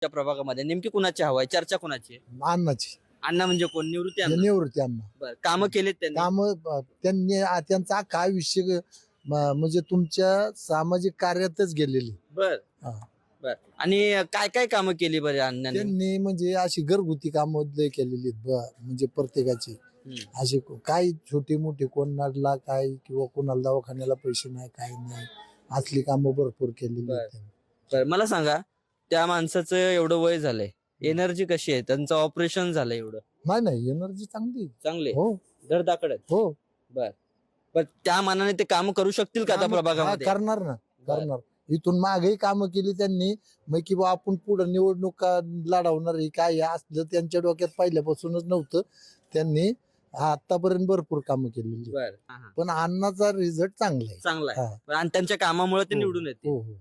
त्या प्रभागामध्ये नेमकी कुणाची हवा आहे, चर्चा कुणाची आहे? अन्नाची अण्णा म्हणजे कोण? निवृत्ती अण्णा. निवृत्ती अण्णा बरं, कामं केलेत त्यांनी? काम त्यांनी त्यांचा काय विषय म्हणजे तुमच्या सामाजिक कार्यातच गेलेली. बर हा. बर. आणि काय काय कामं केली बरं अण्णांनी? त्यांनी म्हणजे अशी घरगुती कामं लय केलेली आहेत म्हणजे प्रत्येकाची हम्म. अशी काही छोटी मोठी कोण नडला काय किंवा कोणाला दवाखान्याला पैसे नाही काय नाही असली कामं भरपूर केलेली आहेत त्यांनी. बरं, मला सांगा, त्या माणसाचं एवढं वय झालंय, एनर्जी कशी आहे? त्यांचं ऑपरेशन झालं एवढं नाही एनर्जी चांगली आहे. चांगले, हो धडधाकड आहेत. हो बर पण त्या मानाने ते काम करू शकतील का त्या हा, प्रभागामध्ये? करणार ना करणार इथून मागेही कामं केली त्यांनी मग की बा आपण पुढे निवडणुका लढवणार आहे काय हे असलं त्यांच्या डोक्यात पहिल्यापासूनच नव्हतं. त्यांनी आतापर्यंत भरपूर कामं केलेली बर. हा, हा. पण अन्नाचा रिझल्ट चांगला आहे. चांगला आहे. हा. आणि त्यांच्या कामामुळे ते हो, निवडून येते. हो हो